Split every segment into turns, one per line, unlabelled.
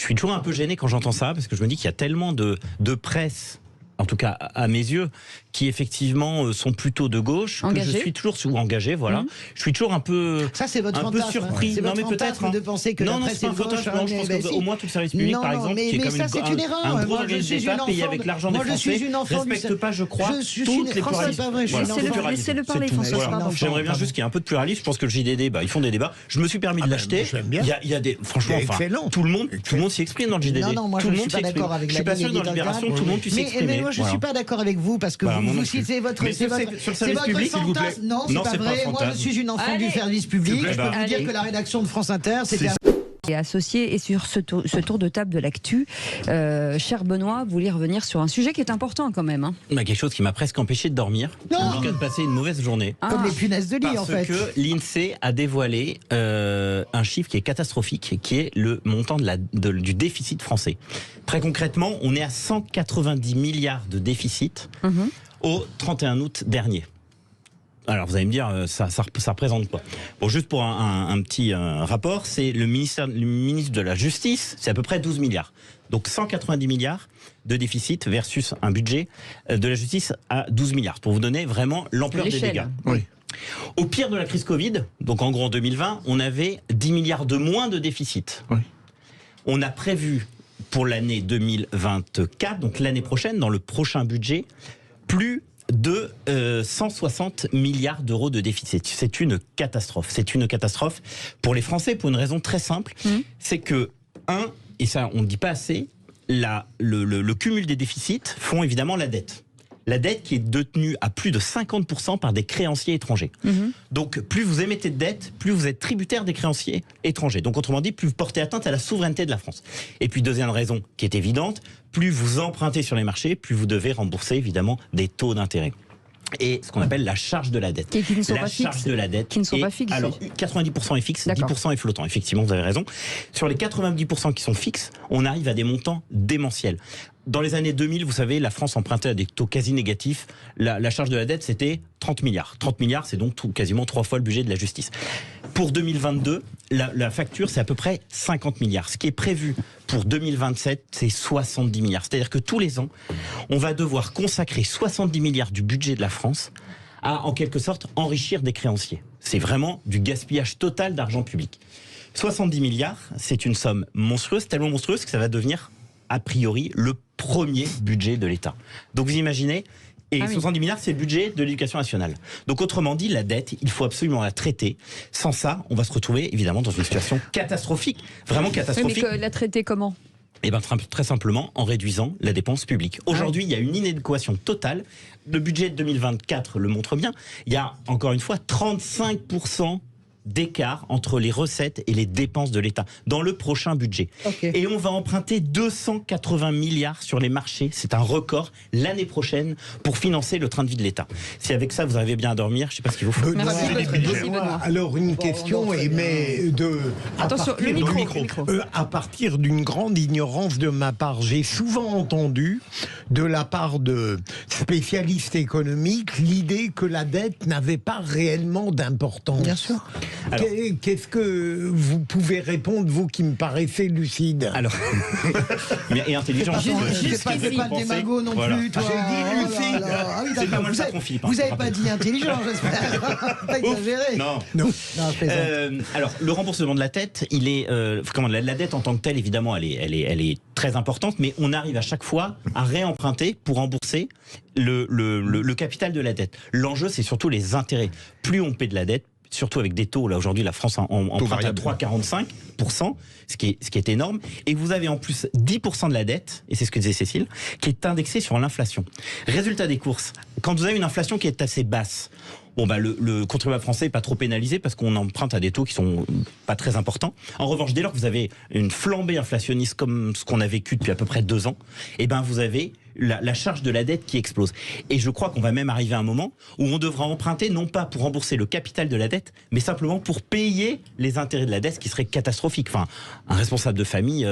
suis toujours un peu gêné quand j'entends ça, parce que je me dis qu'il y a tellement de presse, en tout cas à mes yeux, qui effectivement sont plutôt de gauche,
engagé.
que je suis toujours engagé, voilà. Je suis toujours un peu,
ça, c'est votre
un peu
fantasme,
surpris.
C'est
non,
votre
mais peut-être.
fantasme de penser que
non,
la
non,
presse
c'est pas un
est de gauche,
fantasme. Non, je pense
mais
qu'au
si.
moins tout le service public,
Non,
par
non,
exemple,
mais
qui est comme
ça, c'est une erreur.
un gros
Moi, je suis
d'État
une
payé
enfant
avec
de-
l'argent des
moi, je
Français,
suis une enfant du-
respecte pas, je crois,
je suis
toutes
une-
les
François, c'est pas vrai, je suis une enfant du-
Laissez-le parler, François.
Voilà.
Pardon.
J'aimerais bien juste qu'il y ait un peu de pluralisme. Je pense que le JDD, ils font des débats. Je me suis permis de l'acheter.
je l'aime bien.
Il y a des, franchement,
C'est excellent.
tout le monde s'y exprime dans le JDD.
Non, moi
tout
je
le
ne
monde
suis pas
s'y exprime.
d'accord avec
Je suis
la
pas sûr
ligne
que dans Libération,
éditoriale.
tout le monde puisse s'exprimer.
Mais moi je ne suis pas d'accord avec vous parce que
Voilà, moi non
vous
plus.
c'est votre,
Mais
c'est
sur
votre,
le
c'est
service
votre
public, s'il vous plaît.
fantasme. Non,
Non,
c'est
c'est
pas
pas un
vrai. Moi je
fantasme.
suis une enfant
Allez.
du service public. Je peux vous
Allez.
dire que la rédaction de France Inter, c'était
Et associé et sur ce tour de table de l'actu, cher Benoît, vous voulez revenir sur un sujet qui est important quand même. Hein.
Quelque chose qui m'a presque empêché de dormir, en tout cas de passer une mauvaise journée.
comme les punaises de lit en
Parce
fait.
que l'INSEE a dévoilé un chiffre qui est catastrophique, qui est le montant du déficit français. Très concrètement, on est à 190 milliards de déficit au 31 août dernier. Alors vous allez me dire, ça représente quoi? Bon, juste pour un petit rapport, c'est le ministre de la Justice, c'est à peu près 12 milliards. Donc 190 milliards de déficit versus un budget de la justice à 12 milliards. Pour vous donner vraiment l'ampleur des dégâts.
Oui.
Au pire de la crise Covid, donc en gros en 2020, on avait 10 milliards de moins de déficit.
Oui.
On a prévu pour l'année 2024, donc l'année prochaine, dans le prochain budget, plus de 160 milliards d'euros de déficit. C'est une catastrophe. C'est une catastrophe pour les Français pour une raison très simple. C'est que, et ça on ne dit pas assez, le cumul des déficits font évidemment la dette. La dette qui est détenue à plus de 50% par des créanciers étrangers. Donc plus vous émettez de dette, plus vous êtes tributaire des créanciers étrangers. Donc autrement dit, plus vous portez atteinte à la souveraineté de la France. Et puis deuxième raison qui est évidente, plus vous empruntez sur les marchés, plus vous devez rembourser évidemment des taux d'intérêt. Et ce qu'on appelle la charge de la dette.
Qui ne sont
la
pas
charge
fixes.
de la dette.
Qui ne sont pas fixes.
Alors, 90% est fixe,
D'accord.
10% est flottant. Effectivement, vous avez raison. Sur les 90% qui sont fixes, on arrive à des montants démentiels. Dans les années 2000, vous savez, la France empruntait à des taux quasi négatifs. La charge de la dette, c'était 30 milliards. 30 milliards, c'est donc quasiment 3 fois le budget de la justice. Pour 2022, la facture, c'est à peu près 50 milliards. Ce qui est prévu pour 2027, c'est 70 milliards. C'est-à-dire que tous les ans, on va devoir consacrer 70 milliards du budget de la France à, en quelque sorte, enrichir des créanciers. C'est vraiment du gaspillage total d'argent public. 70 milliards, c'est une somme monstrueuse, tellement monstrueuse que ça va devenir, a priori, le premier budget de l'État. Donc vous imaginez, et 70 milliards, c'est le budget de l'éducation nationale. Donc autrement dit, la dette, il faut absolument la traiter. Sans ça, on va se retrouver évidemment dans une situation catastrophique, vraiment catastrophique.
Mais la traiter comment ?
Eh bien, très simplement, en réduisant la dépense publique. Aujourd'hui, il y a une inadéquation totale. Le budget de 2024 le montre bien. Il y a, encore une fois, 35% d'écart entre les recettes et les dépenses de l'État dans le prochain budget.
Okay.
Et on va emprunter 280 milliards sur les marchés, c'est un record, l'année prochaine pour financer le train de vie de l'État. Si avec ça vous arrivez bien à dormir, je ne sais pas ce qu'il vous faut.
Merci, Benoît.
Alors une question, mais
Attention, le micro.
à partir d'une grande ignorance de ma part, j'ai souvent entendu de la part de spécialistes économiques l'idée que la dette n'avait pas réellement d'importance.
Bien sûr.
Alors,
qu'est-ce que vous pouvez répondre, vous qui me paraissez lucide?
Alors, et intelligent.
C'est pas de démago non plus, toi.
J'ai dit lucide.
C'est pas moi le patron, Philippe.
Vous n'avez pas dit intelligent, j'espère. Pas exagéré.
Non.
Je plaisante.
Alors, le remboursement de la dette, il est, la dette en tant que telle, évidemment, elle est très importante, mais on arrive à chaque fois à réemprunter pour rembourser le capital de la dette. L'enjeu, c'est surtout les intérêts. Plus on paie de la dette, surtout avec des taux, là aujourd'hui la France emprunte à 3,45%, ce qui est énorme, et vous avez en plus 10% de la dette, et c'est ce que disait Cécile, qui est indexée sur l'inflation. Résultat des courses, quand vous avez une inflation qui est assez basse, le contribuable français n'est pas trop pénalisé parce qu'on emprunte à des taux qui sont pas très importants. En revanche, dès lors que vous avez une flambée inflationniste comme ce qu'on a vécu depuis à peu près 2 ans, vous avez la charge de la dette qui explose. Et je crois qu'on va même arriver à un moment où on devra emprunter non pas pour rembourser le capital de la dette, mais simplement pour payer les intérêts de la dette, ce qui serait catastrophique. Enfin, un responsable de famille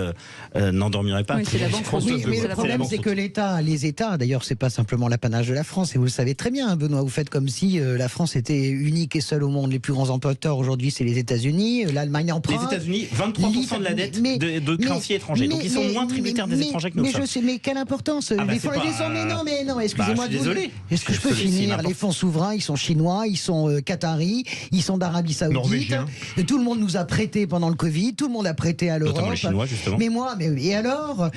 n'endormirait pas.
Oui, c'est la banque française.
Oui, mais le problème, c'est que les États, d'ailleurs, c'est pas simplement l'apanage de la France, et vous le savez très bien, Benoît, vous faites comme si la France était unique et seule au monde. Les plus grands emprunteurs aujourd'hui, c'est les États-Unis, l'Allemagne emprunte.
Les États-Unis, 23% de la dette de créanciers étrangers. Donc ils sont moins tributaires des étrangers que nous.
Mais je sais, mais quelle importance
Ah bah,
les
c'est
fonds,
pas...
mais non, excusez-moi.
je suis désolé.
Est-ce que je peux finir? Les fonds souverains, ils sont chinois, ils sont qataris, ils sont d'Arabie Saoudite.
Norvégiens.
Tout le monde nous a prêté pendant le Covid, tout le monde a prêté à l'Europe.
Notamment les Chinois, justement.
Et alors,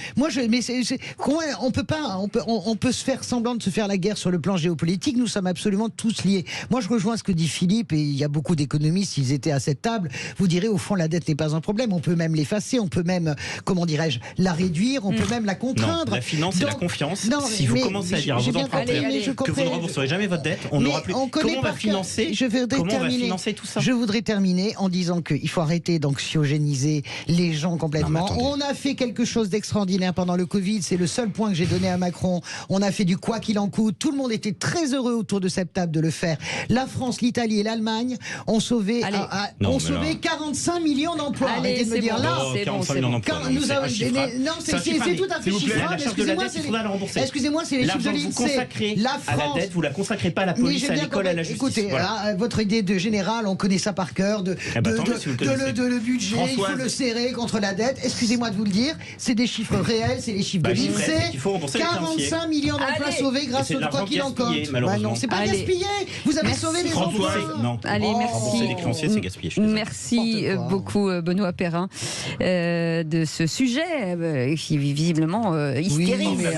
on peut se faire semblant de se faire la guerre sur le plan géopolitique. Nous sommes absolument tous liés. Moi, je rejoins ce que dit Philippe, et il y a beaucoup d'économistes, s'ils étaient à cette table, vous direz, au fond, la dette n'est pas un problème. On peut même l'effacer, on peut même, comment dirais-je, la réduire, on peut même la contraindre.
Non, la finance, c'est la confiance. Si vous commencez à dire à vos emprunteurs que vous ne rembourserez jamais votre dette, on n'aura plus. Comment on va financer tout ça?
Je voudrais terminer en disant qu'il faut arrêter d'anxiogéniser les gens complètement. On a fait quelque chose d'extraordinaire pendant le Covid. C'est le seul point que j'ai donné à Macron. On a fait du quoi qu'il en coûte. Tout le monde était très heureux autour de cette table de le faire. La France, l'Italie et l'Allemagne ont sauvé 45 millions d'emplois.
Allez, c'est bon.
Là,
c'est
45 millions d'emplois.
C'est tout à fait chiffrable. Excusez-moi, c'est les chiffres de l'INSEE.
La France, à la dette, vous la consacrez pas à la police, à l'école, à la justice.
Écoutez, votre idée de général, on connaît ça par cœur, le budget, il faut le serrer contre la dette. Excusez-moi de vous le dire, c'est des chiffres réels, c'est les chiffres de l'INSEE. 45 millions d'emplois sauvés grâce au quoi qu'il en coûte. Non, c'est pas gaspillé. Vous avez sauvé les emplois.
Allez, merci.
Les créanciers, c'est gaspillé.
Merci beaucoup, Benoît Perrin, de ce sujet qui est visiblement hystérique.